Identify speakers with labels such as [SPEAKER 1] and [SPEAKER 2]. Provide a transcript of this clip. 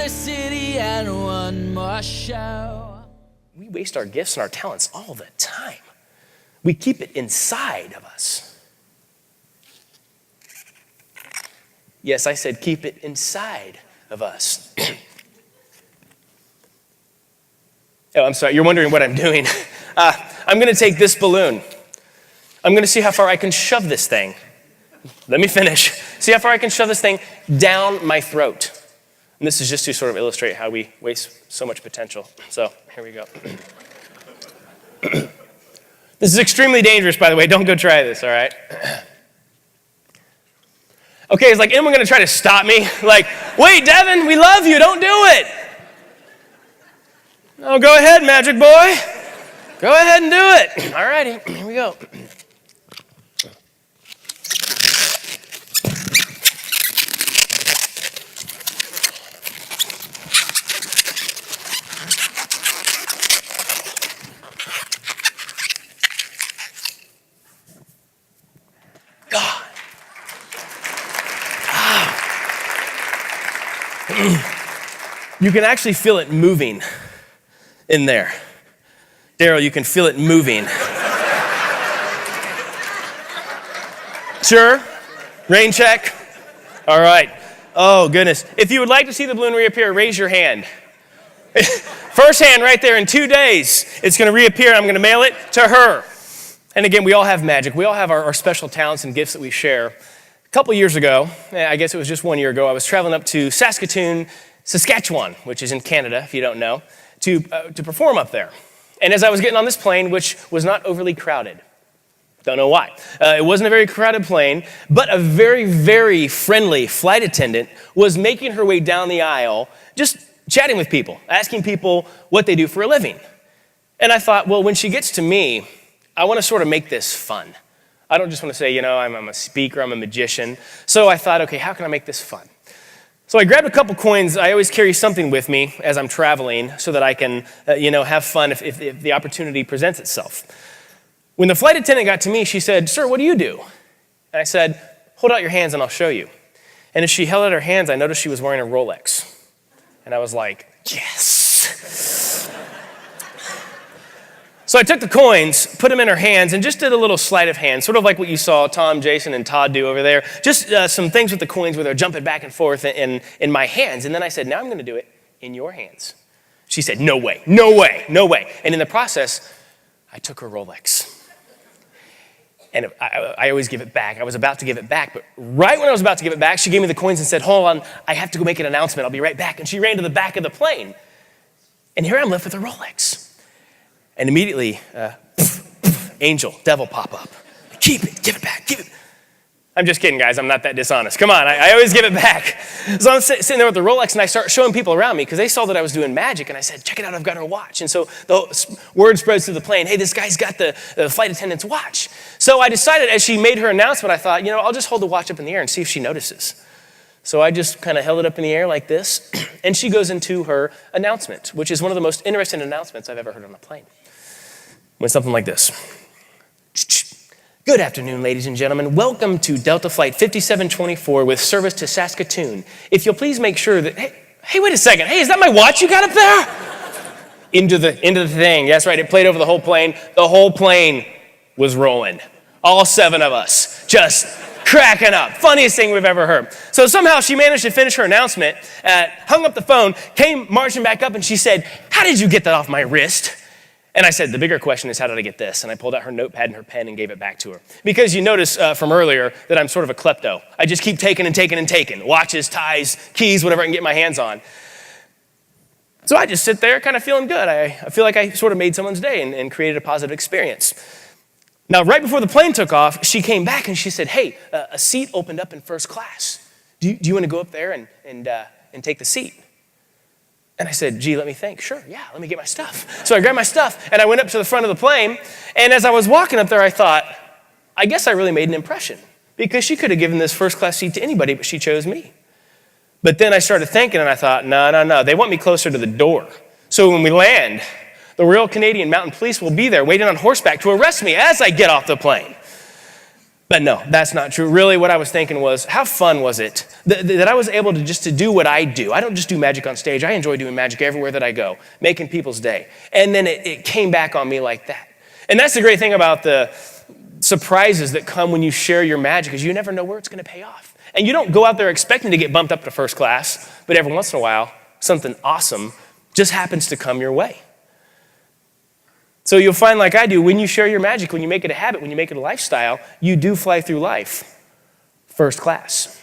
[SPEAKER 1] city and one more show.
[SPEAKER 2] We waste our gifts and our talents all the time. We keep it inside of us. Yes, I said keep it inside of us. Oh, I'm sorry, you're wondering what I'm doing. I'm gonna take this balloon. I'm gonna see how far I can shove this thing. Let me finish. See how far I can shove this thing down my throat. And this is just to sort of illustrate how we waste so much potential. So here we go. This is extremely dangerous, by the way. Don't go try this, all right? Okay, is like anyone gonna try to stop me? Like, wait, Devin, we love you, don't do it. Oh, go ahead, magic boy. Go ahead and do it. All righty, here we go. God. You can actually feel it moving in there. Daryl, you can feel it moving. Sure? Rain check? All right. Oh, goodness. If you would like to see the balloon reappear, raise your hand. First hand right there. In 2 days, it's going to reappear. I'm going to mail it to her. And again, we all have magic. We all have our special talents and gifts that we share. A couple years ago, I guess it was just 1 year ago, I was traveling up to Saskatoon, Saskatchewan, which is in Canada, if you don't know, to perform up there. And as I was getting on this plane, which was not overly crowded, don't know why. It wasn't a very crowded plane, but a very, very friendly flight attendant was making her way down the aisle, just chatting with people, asking people what they do for a living. And I thought, well, when she gets to me, I want to sort of make this fun. I don't just want to say, I'm a speaker, I'm a magician. So I thought, okay, how can I make this fun? So I grabbed a couple coins. I always carry something with me as I'm traveling so that I can, have fun if the opportunity presents itself. When the flight attendant got to me, she said, "Sir, what do you do?" And I said, "Hold out your hands and I'll show you." And as she held out her hands, I noticed she was wearing a Rolex. And I was like, yes. So I took the coins, put them in her hands, and just did a little sleight of hand, sort of like what you saw Tom, Jason, and Todd do over there. Just some things with the coins where they're jumping back and forth in my hands. And then I said, "Now I'm going to do it in your hands." She said, "No way, no way, no way." And in the process, I took her Rolex. And I always give it back. I was about to give it back, but right when I was about to give it back, she gave me the coins and said, "Hold on, I have to go make an announcement. I'll be right back." And she ran to the back of the plane. And here I'm left with a Rolex. And immediately, angel, devil pop up. "Keep it, give it back, give it." I'm just kidding, guys. I'm not that dishonest. Come on, I always give it back. So I'm sitting there with the Rolex, and I start showing people around me because they saw that I was doing magic, and I said, "Check it out, I've got her watch." And so the word spreads through the plane, "Hey, this guy's got the flight attendant's watch." So I decided, as she made her announcement, I thought, I'll just hold the watch up in the air and see if she notices. So I just kind of held it up in the air like this, and she goes into her announcement, which is one of the most interesting announcements I've ever heard on a plane. Went something like this. "Good afternoon, ladies and gentlemen. Welcome to Delta Flight 5724 with service to Saskatoon. If you'll please make sure that..." Hey, wait a second. Hey, is that my watch you got up there? Into the thing. That's right, it played over the whole plane. The whole plane was rolling. All 7 of us just cracking up. Funniest thing we've ever heard. So somehow she managed to finish her announcement, hung up the phone, came marching back up, and she said, "How did you get that off my wrist?" And I said, "The bigger question is, how did I get this?" And I pulled out her notepad and her pen and gave it back to her. Because you notice from earlier that I'm sort of a klepto. I just keep taking and taking and taking. Watches, ties, keys, whatever I can get my hands on. So I just sit there kind of feeling good. I feel like I sort of made someone's day and created a positive experience. Now, right before the plane took off, she came back and she said, "Hey, a seat opened up in first class. Do you want to go up there and take the seat?" And I said, "Gee, let me think." "Sure, yeah, let me get my stuff." So I grabbed my stuff and I went up to the front of the plane. And as I was walking up there, I thought, I guess I really made an impression because she could have given this first class seat to anybody, but she chose me. But then I started thinking and I thought, no, they want me closer to the door. So when we land, the Royal Canadian Mounted Police will be there waiting on horseback to arrest me as I get off the plane. But no, that's not true. Really, what I was thinking was, how fun was it that I was able to just to do what I do? I don't just do magic on stage. I enjoy doing magic everywhere that I go, making people's day. And then it came back on me like that. And that's the great thing about the surprises that come when you share your magic, is you never know where it's going to pay off. And you don't go out there expecting to get bumped up to first class, but every once in a while, something awesome just happens to come your way. So you'll find, like I do, when you share your magic, when you make it a habit, when you make it a lifestyle, you do fly through life first class.